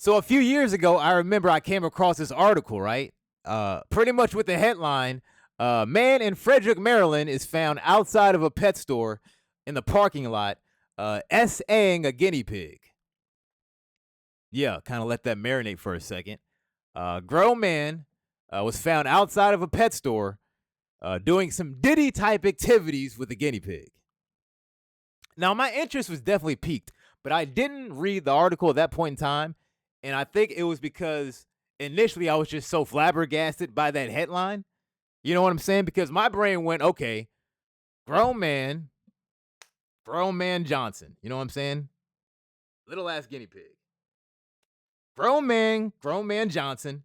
So a few years ago, I remember I came across this article, right? Pretty much with the headline, man in Frederick, Maryland is found outside of a pet store in the parking lot, SAing a guinea pig. Yeah, kind of let that marinate for a second. Grown man was found outside of a pet store doing some Diddy type activities with a guinea pig. Now, my interest was definitely piqued, but I didn't read the article at that point in time. And I think it was because initially I was just so flabbergasted by that headline. You know what I'm saying? Because my brain went, okay, grown man Johnson. You know what I'm saying? Little ass guinea pig. Grown man Johnson,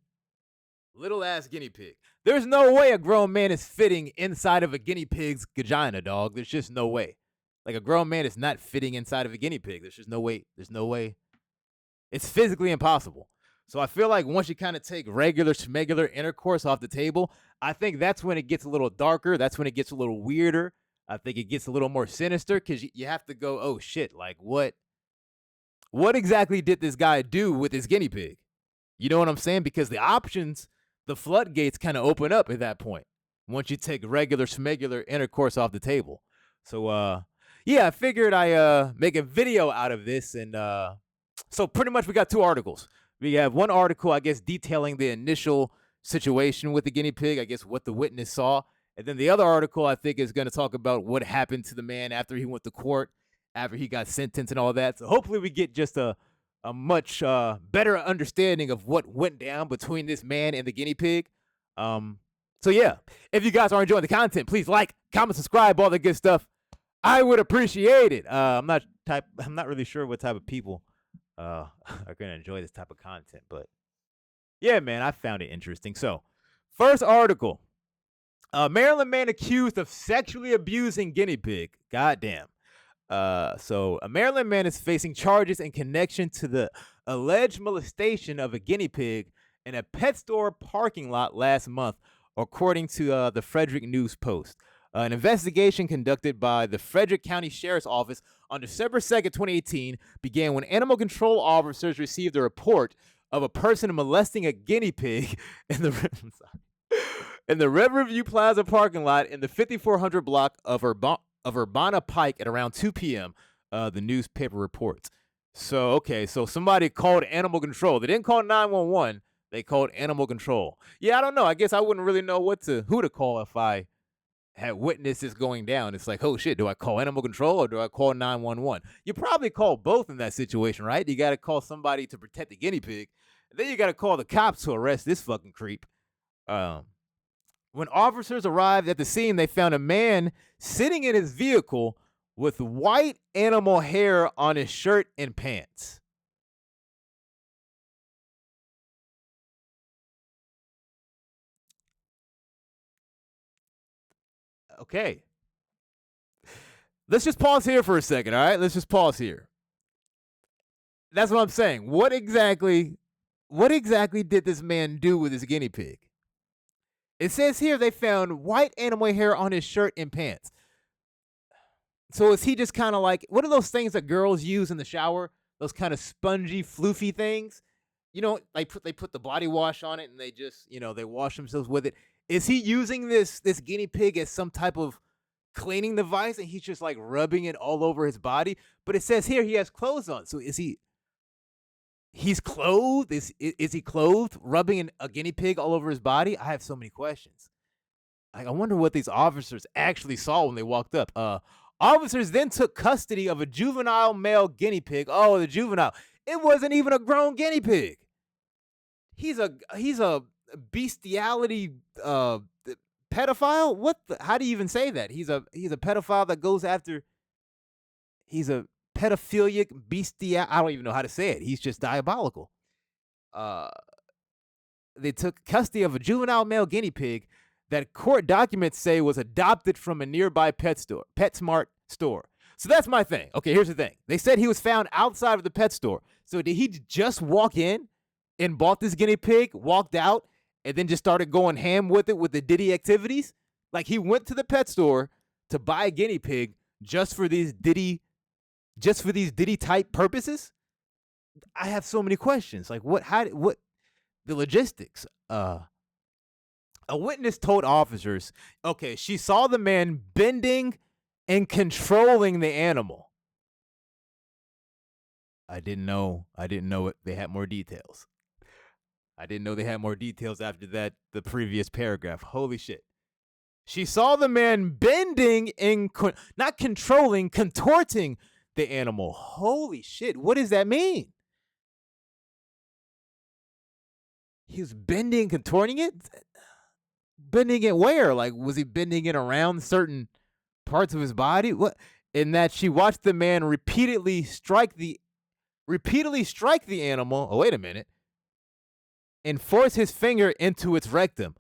little ass guinea pig. There's no way a grown man is fitting inside of a guinea pig's vagina, dog. There's just no way. Like a grown man is not fitting inside of a guinea pig. There's just no way. There's no way. It's physically impossible. So I feel like once you kind of take regular schmegular intercourse off the table, I think that's when it gets a little darker. That's when it gets a little weirder. I think it gets a little more sinister because you have to go, oh shit, like what exactly did this guy do with his guinea pig? You know what I'm saying? Because the options, the floodgates kind of open up at that point once you take regular schmegular intercourse off the table. So yeah, I figured I make a video out of this, and so pretty much we got two articles. We have one article, I guess, detailing the initial situation with the guinea pig, I guess what the witness saw. And then the other article, I think, is going to talk about what happened to the man after he went to court, after he got sentenced and all that. So hopefully we get just a much better understanding of what went down between this man and the guinea pig. So yeah, if you guys are enjoying the content, please like, comment, subscribe, all the good stuff. I would appreciate it. I'm not really sure what type of people are gonna enjoy this type of content, but yeah, man, I found it interesting. So, first article: Maryland man accused of sexually abusing guinea pig. Goddamn. So a Maryland man is facing charges in connection to the alleged molestation of a guinea pig in a pet store parking lot last month, according to the Frederick News Post. An investigation conducted by the Frederick County Sheriff's Office on December 2nd, 2018, began when animal control officers received a report of a person molesting a guinea pig in the Riverview Plaza parking lot in the 5400 block of Urbana Pike at around 2 p.m., the newspaper reports. So, okay, so somebody called animal control. They didn't call 911. They called animal control. Yeah, I don't know. I guess I wouldn't really know who to call if I had witnessed this going down. It's like, oh shit, do I call animal control or do I call 911? You probably call both in that situation, right? You got to call somebody to protect the guinea pig. And then you got to call the cops to arrest this fucking creep. When officers arrived at the scene, they found a man sitting in his vehicle with white animal hair on his shirt and pants. Okay. Let's just pause here for a second, all right? Let's just pause here. That's what I'm saying. What exactly did this man do with his guinea pig? It says here they found white animal hair on his shirt and pants. So is he just kind of like, what are those things that girls use in the shower? Those kind of spongy, floofy things? You know, they put the body wash on it and they just, they wash themselves with it. Is he using this guinea pig as some type of cleaning device and he's just like rubbing it all over his body? But it says here he has clothes on. So he's clothed? Is he clothed, rubbing a guinea pig all over his body? I have so many questions. I wonder what these officers actually saw when they walked up. Officers then took custody of a juvenile male guinea pig. Oh, the juvenile. It wasn't even a grown guinea pig. He's a bestiality pedophile? How do you even say that? He's a pedophile that goes after. He's a pedophilic bestial. I don't even know how to say it. He's just diabolical. They took custody of a juvenile male guinea pig that court documents say was adopted from a nearby PetSmart store. So that's my thing. Okay, here's the thing. They said he was found outside of the pet store. So did he just walk in and bought this guinea pig, walked out, and then just started going ham with it with the Diddy activities? Like he went to the pet store to buy a guinea pig just for these Diddy type purposes? I have so many questions. Like, what the logistics? A witness told officers, okay, she saw the man bending and controlling the animal. I didn't know they had more details. I didn't know they had more details after that, the previous paragraph. Holy shit. She saw the man bending and not controlling, contorting the animal. Holy shit. What does that mean? He was bending, contorting it? Bending it where? Like, was he bending it around certain parts of his body? What? In that she watched the man repeatedly strike the animal. Oh, wait a minute. And force his finger into its rectum.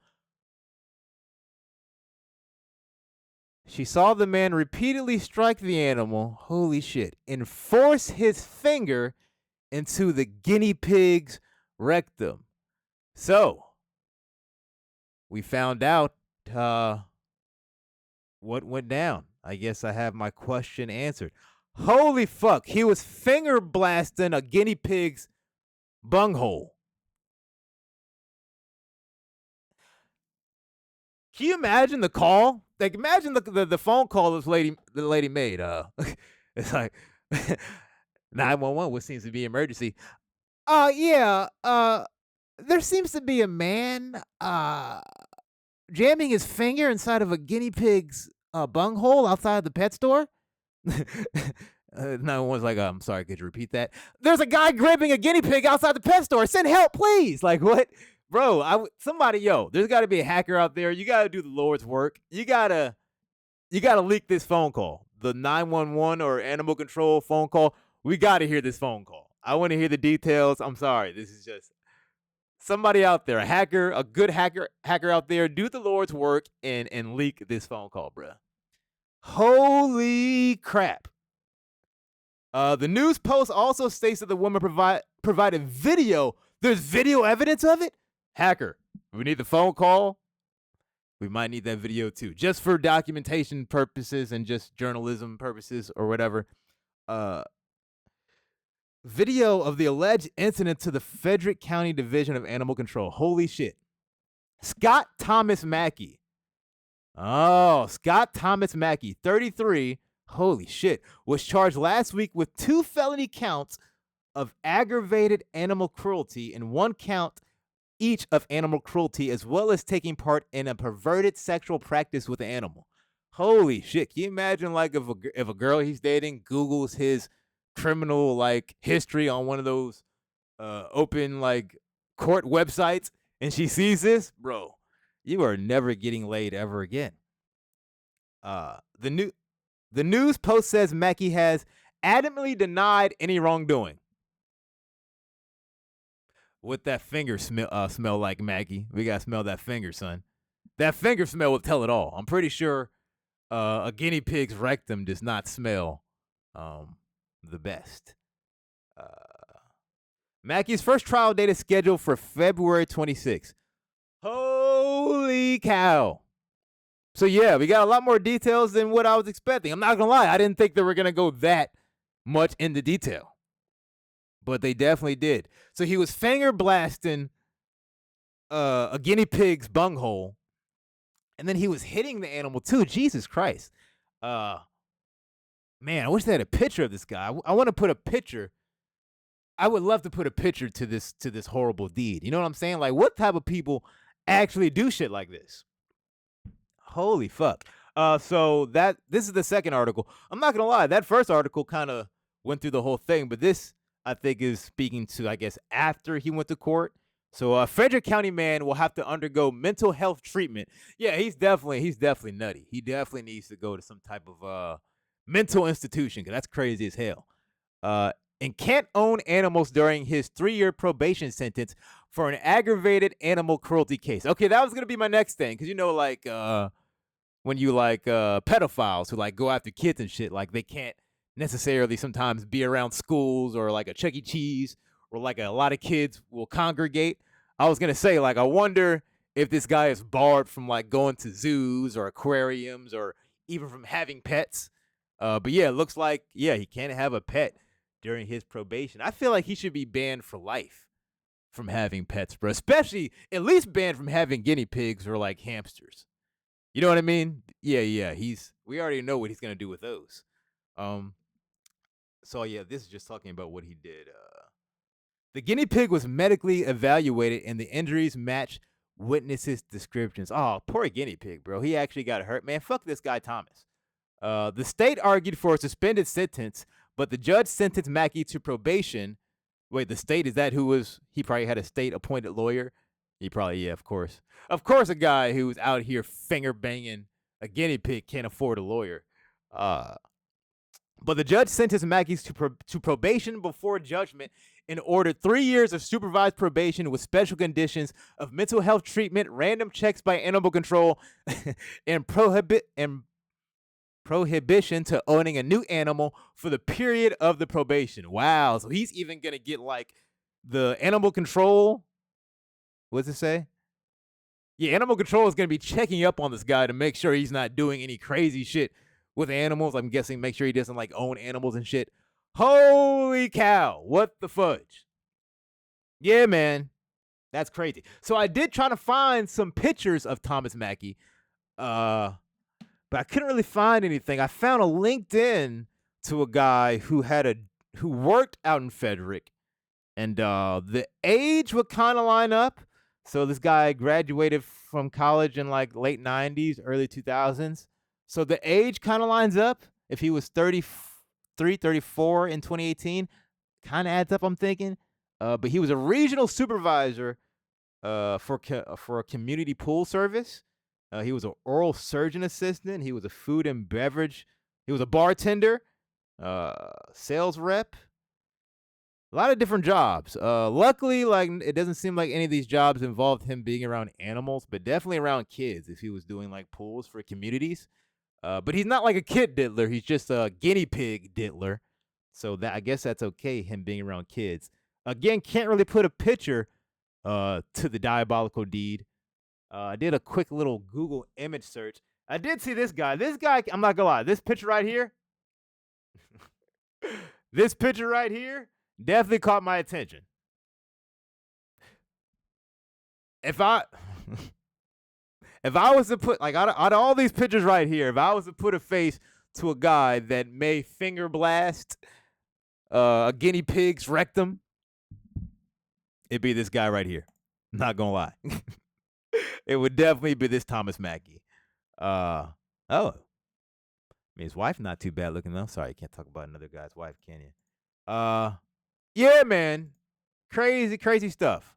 She saw the man repeatedly strike the animal, holy shit, and force his finger into the guinea pig's rectum. So, we found out what went down. I guess I have my question answered. Holy fuck, he was finger blasting a guinea pig's bunghole. Can you imagine the call? Like, imagine the phone call the lady made. It's like 911. What seems to be emergency? Yeah. There seems to be a man jamming his finger inside of a guinea pig's bunghole outside the pet store. 911's like, I'm sorry, could you repeat that? There's a guy grabbing a guinea pig outside the pet store. Send help, please. Like, what? Bro, there's got to be a hacker out there. You got to do the Lord's work. You got to leak this phone call. The 911 or animal control phone call. We got to hear this phone call. I want to hear the details. I'm sorry. This is just somebody out there, a good hacker out there, do the Lord's work and leak this phone call, bro. Holy crap. The news post also states that the woman provided video. There's video evidence of it? Hacker, we need the phone call. We might need that video too, just for documentation purposes and just journalism purposes or whatever. Video of the alleged incident to the Frederick County Division of Animal Control. Holy shit. Scott Thomas Mackey. Oh, Scott Thomas Mackey, 33. Holy shit. Was charged last week with 2 felony counts of aggravated animal cruelty and 1 count each of animal cruelty, as well as taking part in a perverted sexual practice with the animal. Holy shit. Can you imagine, like, if a girl he's dating Googles his criminal, like, history on one of those open, like, court websites and she sees this? Bro, you are never getting laid ever again. The news post says Mackey has adamantly denied any wrongdoing. What that finger smell like, Maggie? We gotta smell that finger, son. That finger smell will tell it all. I'm pretty sure a guinea pig's rectum does not smell the best. Mackey's first trial date is scheduled for February 26th. Holy cow. So yeah, we got a lot more details than what I was expecting. I'm not gonna lie, I didn't think they were gonna go that much into detail. But they definitely did. So he was finger blasting a guinea pig's bunghole, and then he was hitting the animal too. Jesus Christ. Man, I wish they had a picture of this guy. I want to put a picture. I would love to put a picture to this horrible deed. You know what I'm saying? Like, what type of people actually do shit like this? Holy fuck. So this is the second article. I'm not gonna lie, that first article kind of went through the whole thing, but this, I think, is speaking to, I guess, after he went to court. So a Frederick County man will have to undergo mental health treatment. Yeah, he's definitely nutty. He definitely needs to go to some type of mental institution, because that's crazy as hell. And can't own animals during his 3-year probation sentence for an aggravated animal cruelty case. Okay, that was gonna be my next thing, because, you know, like when you like pedophiles who like go after kids and shit, like they can't necessarily sometimes be around schools or like a Chuck E. Cheese or like a lot of kids will congregate. I was gonna say, like, I wonder if this guy is barred from like going to zoos or aquariums or even from having pets. But yeah, it looks like, yeah, he can't have a pet during his probation. I feel like he should be banned for life from having pets, bro. Especially at least banned from having guinea pigs or like hamsters. You know what I mean? Yeah. We already know what he's gonna do with those. Um. So yeah, this is just talking about what he did. The guinea pig was medically evaluated, and the injuries matched witnesses' descriptions. Oh, poor guinea pig, bro. He actually got hurt, man. Fuck this guy, Thomas. The state argued for a suspended sentence, but the judge sentenced Mackey to probation. Wait, the state, is that who was? He probably had a state-appointed lawyer. He probably, yeah, of course. Of course, a guy who's out here finger banging a guinea pig can't afford a lawyer. But the judge sentenced Mackey to probation before judgment and ordered 3 years of supervised probation with special conditions of mental health treatment, random checks by animal control, and prohibition to owning a new animal for the period of the probation. Wow. So he's even going to get like the animal control. What's it say? Yeah, animal control is going to be checking up on this guy to make sure he's not doing any crazy shit with animals. I'm guessing make sure he doesn't like own animals and shit. Holy cow. What the fudge? Yeah, man. That's crazy. So I did try to find some pictures of Thomas Mackey. But I couldn't really find anything. I found a LinkedIn to a guy who worked out in Frederick, and the age would kind of line up. So this guy graduated from college in like late 90s, early 2000s. So the age kind of lines up. If he was 33, 34 in 2018, kind of adds up, I'm thinking. But he was a regional supervisor for a community pool service. He was an oral surgeon assistant. He was a food and beverage. He was a bartender, sales rep. A lot of different jobs. Luckily, like it doesn't seem like any of these jobs involved him being around animals, but definitely around kids if he was doing like pools for communities. But he's not like a kid diddler. He's just a guinea pig diddler. So that I guess that's okay, him being around kids. Again, can't really put a picture to the diabolical deed. I did a quick little Google image search. I did see this guy. This guy, I'm not gonna lie, this picture right here, this picture right here definitely caught my attention. If I was to put, like, out of all these pictures right here, if I was to put a face to a guy that may finger blast a guinea pig's rectum, it'd be this guy right here. I'm not gonna lie. It would definitely be this Thomas Mackey. I mean, his wife not too bad looking though. Sorry, you can't talk about another guy's wife, can you? Yeah, man. Crazy stuff.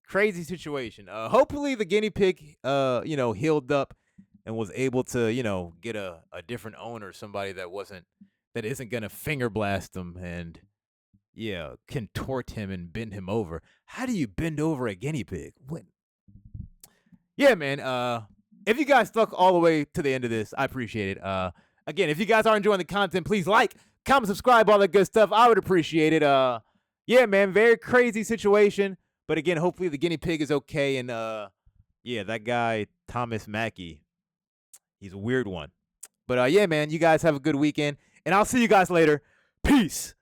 Crazy situation. Hopefully the guinea pig, healed up and was able to, get a different owner, somebody that isn't gonna finger blast him and contort him and bend him over. How do you bend over a guinea pig? What? Yeah, man. If you guys stuck all the way to the end of this, I appreciate it. Again, if you guys are enjoying the content, please like, comment, subscribe, all that good stuff. I would appreciate it. Yeah, man, very crazy situation. But again, hopefully the guinea pig is okay. And that guy, Thomas Mackey, he's a weird one. But yeah, man, you guys have a good weekend. And I'll see you guys later. Peace.